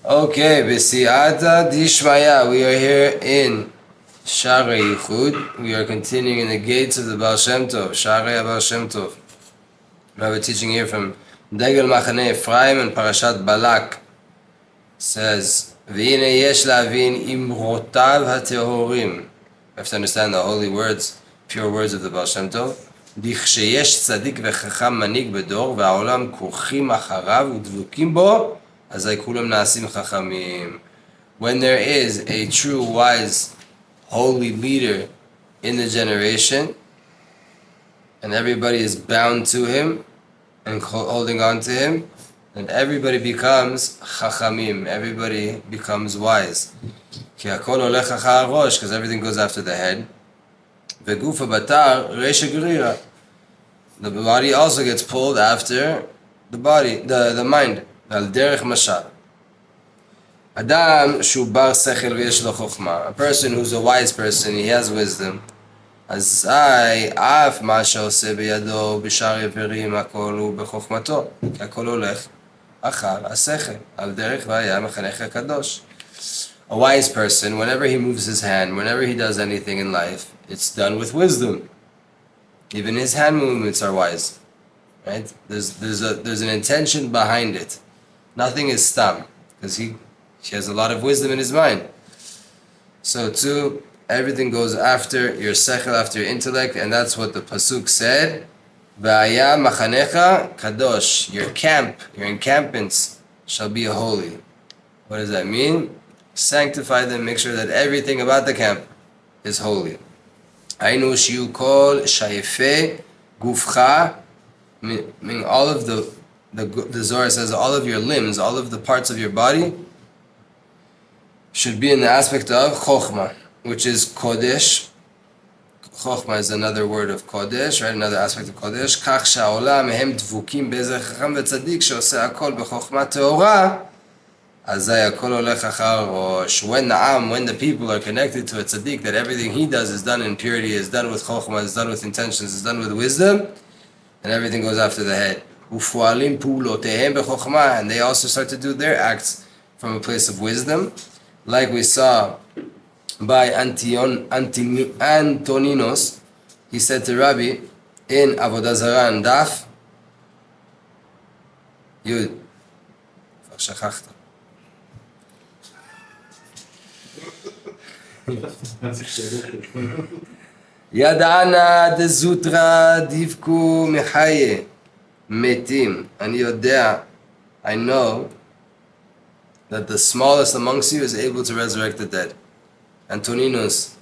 Okay, B'siyata Dishmaya. We are here in Sha'ar HaYichud. We are continuing in the gates of the Baal Shem Tov, Sha'ar Baal Shem Tov. We have a teaching here from Degel Machane Ephraim and Parashat Balak. Says, V'ine yesh la'avin imrotav ha'tehorim. We have to understand the holy words, pure words of the Baal Shem Tov. Dichsheyesh tzadik v'chacham manig bedor v'a'olam kurchim acharav u'dvukim bo. When there is a true, wise, holy leader in the generation, and everybody is bound to him and holding on to him, then everybody becomes chachamim, everybody becomes wise. Because everything goes after the head. The body also gets pulled after the body, the mind. Al-derech mashal. Adam shu bar sechel v'yesh lo chokhmah. A person who's a wise person, he has wisdom. Azai af ma she'oseh biyado b'shar yeverim hakol hu b'chokhmato. Ki hakol holech achar hasechel. Al-derech v'haya mechanech hakadosh. A wise person, whenever he moves his hand, whenever he does anything in life, it's done with wisdom. Even his hand movements are wise. Right? There's an intention behind it. Nothing is stam, because he has a lot of wisdom in his mind. So too, everything goes after your sechel, after your intellect, and that's what the pasuk said. V'aya machanecha kadosh. Your camp, your encampments shall be holy. What does that mean? Sanctify them, make sure that everything about the camp is holy. Ainu shiu kol shayfe gufcha, meaning all of the Zohar says all of your limbs, all of the parts of your body should be in the aspect of chokhmah, which is kodesh. Chokhmah is another word of kodesh, right? Another aspect of kodesh. Kach sha'olam hem dvukim be'ezer chacham ve'tzadik she'oseh hakol b'chokhmah te'ora, azay hakol holech achar rosh. When the people are connected to a tzaddik, that everything he does is done in purity, is done with chokhmah, is done with intentions, is done with wisdom, and everything goes after the head. And they also start to do their acts from a place of wisdom, like we saw by Antoninos. He said to Rabbi in Avodah Zarah and Daf Yud. Yadana de Zutra divku mechaye. Metim, and Yodea, I know that the smallest amongst you is able to resurrect the dead. Antoninos,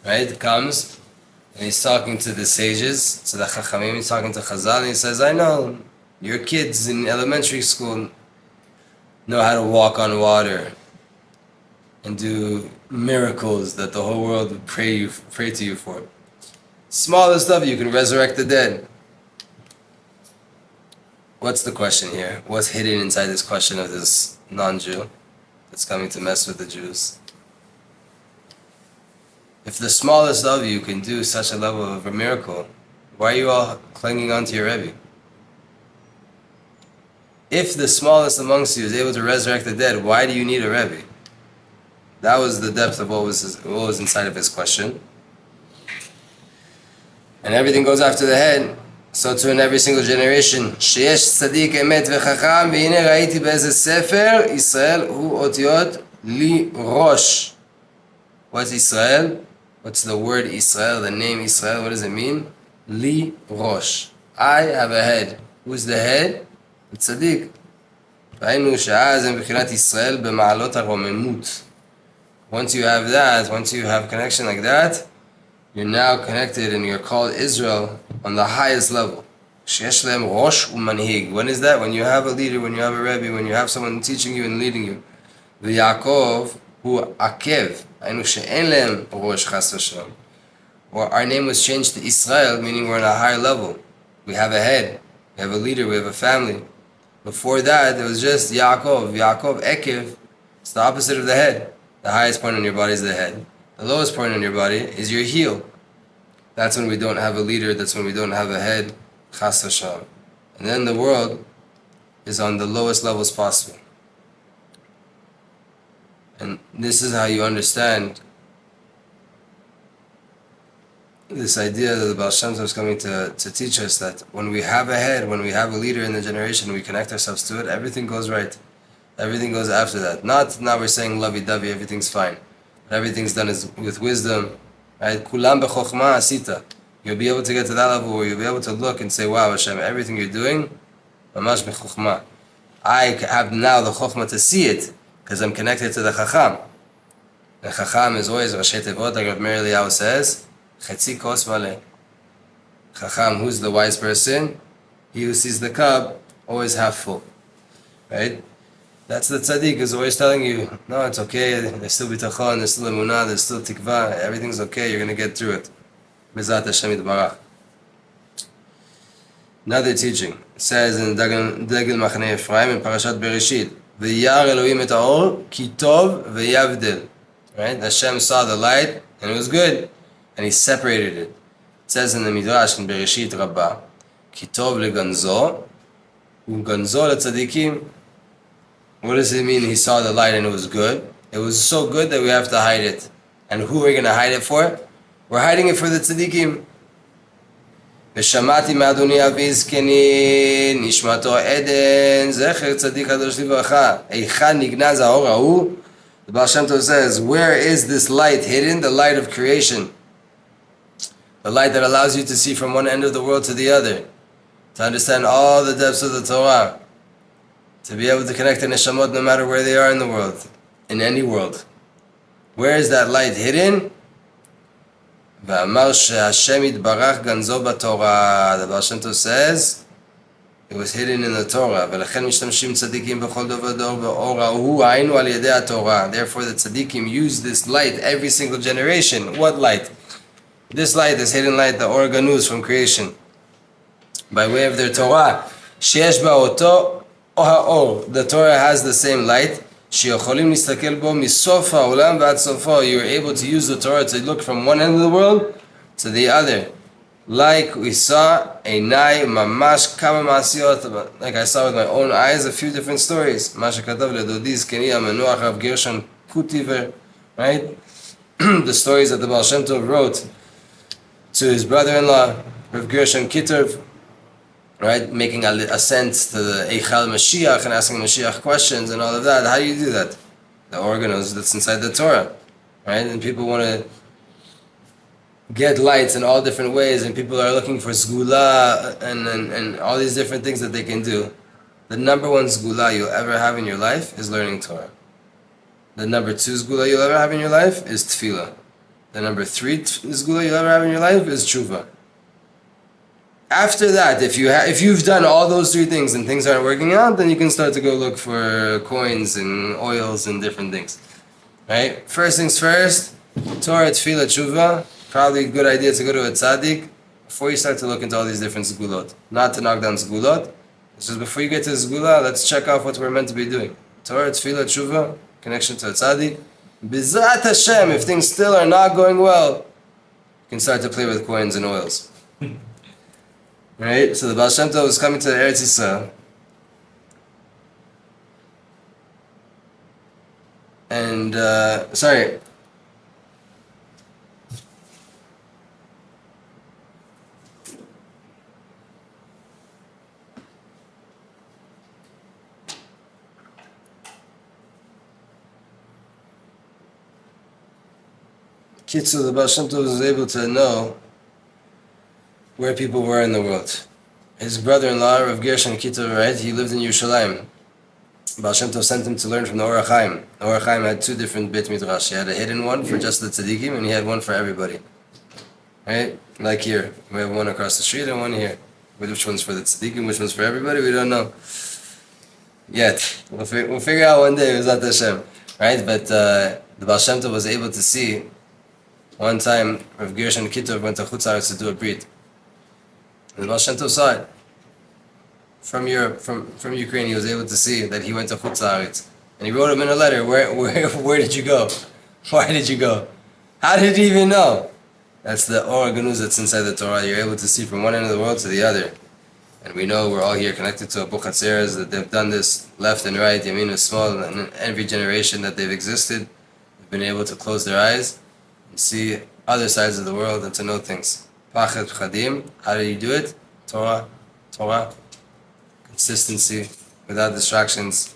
right, comes and he's talking to the sages, to the Chachamim, he's talking to Chazal, and he says, I know your kids in elementary school know how to walk on water and do miracles that the whole world would pray to you for. Smallest of you can resurrect the dead. What's the question here? What's hidden inside this question of this non-Jew that's coming to mess with the Jews? If the smallest of you can do such a level of a miracle, why are you all clinging on to your Rebbe? If the smallest amongst you is able to resurrect the dead, why do you need a Rebbe? That was the depth of what was inside of his question. And everything goes after the head. So too in every single generation, sheyesh tzadik emet v'chacham v'hine ra'iti be'eze sefer Yisrael hu otiyot li rosh. What's Israel? What's the word Israel? The name Israel? What does it mean? Li rosh. I have a head. Who's the head? The tzadik. ראינו שאז הם בחינת ישראל במעלות הרוממות. Once you have that, once you have connection like that, you're now connected and you're called Israel on the highest level. שיש להם ראש ומנהיג. When is that? When you have a leader, when you have a Rebbe, when you have someone teaching you and leading you. ויעקב הוא עקב. היינו שאין להם ראש חס ושלום. Or our name was changed to Israel, meaning we're on a higher level. We have a head, we have a leader, we have a family. Before that, it was just Yaakov. Yaakov, Ekev. It's the opposite of the head. The highest point on your body is the head. The lowest point on your body is your heel. That's when we don't have a leader. That's when we don't have a head. Chas v'shalom. And then the world is on the lowest levels possible. And this is how you understand this idea that the Baal Shem Tov is coming to teach us, that when we have a head, when we have a leader in the generation, we connect ourselves to it, everything goes right. Everything goes after that. Not now we're saying lovey-dovey, everything's fine. But everything's done with wisdom. Right? Kulam b'chokhmah asita. You'll be able to get to that level where you'll be able to look and say, wow, Hashem, everything you're doing, mamash b'chokhmah. I have now the chokhmah to see it, because I'm connected to the chacham. The chacham is always Rashi Tevot, like Rav Eliyahu says, Chetzi kos maleh. Chacham, who's the wise person? He who sees the cup always half full. Right? That's the Tzadik, is always telling you, no, it's okay, there's still bitachon, there's still emunah, there's still tikva, everything's okay, you're going to get through it. Bezat Hashem Yitbarach. Another teaching. It says in Degel Machanei Ephraim in Parashat Bereshit, V'yar Elohim et ha'or, ki tov v'yavdel. Right? Hashem saw the light, and it was good. And He separated it. It says in the Midrash in Bereshit Rabbah, ki tov leganzo, u'ganzo letzadikim. What does it mean He saw the light and it was good? It was so good that we have to hide it. And who are we going to hide it for? We're hiding it for the tzadikim. ושמעתי מאדוני אבי זקני נשמתו עדן זכר צדיק קדוש לברכה היכן נגנז האור ההוא. The Baal Shem Tov says, where is this light hidden? The light of creation. The light that allows you to see from one end of the world to the other. To understand all the depths of the Torah. To be able to connect to neshamot no matter where they are in the world. In any world. Where is that light hidden? ואמר שהשם יתברך גנזו בתורה. The Baal Shem Tov says it was hidden in the Torah. ולכן משתמשים צדיקים בכל דור ודור באור ההוא היינו על ידי התורה. Therefore the tzadikim use this light every single generation. What light? This light, this hidden light, the Or Ganuz from creation. By way of their Torah. שיש בה אותו או האור. The Torah has the same light. שיכולים להסתכל בו מסוף העולם ועד סופו. You're able to use the Torah to look from one end of the world to the other. Like we saw, עיניי ממש כמה מעשיות, like I saw with my own eyes, a few different stories. מה שכתב לדודי זקני המנוח רב גרשון קוטיבר, right? The stories that the Baal Shem Tov wrote to his brother-in-law, Rav Gershon Kitov, right, making ascent to the Eichal Mashiach and asking Mashiach questions and all of that. How do you do that? The organos that's inside the Torah, right? And people want to get lights in all different ways, and people are looking for sgula and all these different things that they can do. The number one sgula you'll ever have in your life is learning Torah. The number two sgula you'll ever have in your life is tefillah. The number three sgula you'll ever have in your life is tshuva. After that, if you've done all those three things and things aren't working out, then you can start to go look for coins and oils and different things. Right? First things first, Torah, tefillah, tshuva. Probably a good idea to go to a Tzadik before you start to look into all these different sgulot. Not to knock down sgulot. It's just before you get to the sgula, let's check off what we're meant to be doing. Torah, tefillah, tshuva, connection to a Tzadik. B'zat Hashem, if things still are not going well, you can start to play with coins and oils. Right? So the Baal Shem Tov was coming to the Eretz Yisrael. And, Kitzu, the Baal Shem Tov was able to know where people were in the world. His brother-in-law, Rav Gershon Kitov, right, he lived in Yerushalayim. Baal Shem Tov sent him to learn from the Or HaChaim. The Or HaChaim had two different Beit Midrash. He had a hidden one for just the tzadikim, and he had one for everybody. Right? Like here. We have one across the street and one here. Which one's for the tzadikim, which one's for everybody, we don't know. Yet. We'll figure out one day, B'ezrat Hashem. Right? But the Baal Shem Tov was able to see, one time, Rav Gershon Kitov went to Chutz La'aretz to do a brit. And the Baal Shem Tov saw it. From Europe, from Ukraine, he was able to see that he went to Chutz La'aretz. And he wrote him in a letter, where did you go? Why did you go? How did you even know? That's the Or Ganuz that's inside the Torah. You're able to see from one end of the world to the other. And we know we're all here connected to Abuhatzeira, that they've done this left and right, Yamin and small, and every generation that they've existed. been able to close their eyes and see other sides of the world and to know things. Pachet Chadim, how do you do it? Torah, consistency, without distractions,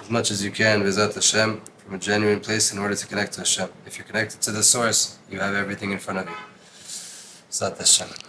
as much as you can, V'ezat Hashem, from a genuine place in order to connect to Hashem. If you're connected to the source, you have everything in front of you. V'ezat Hashem.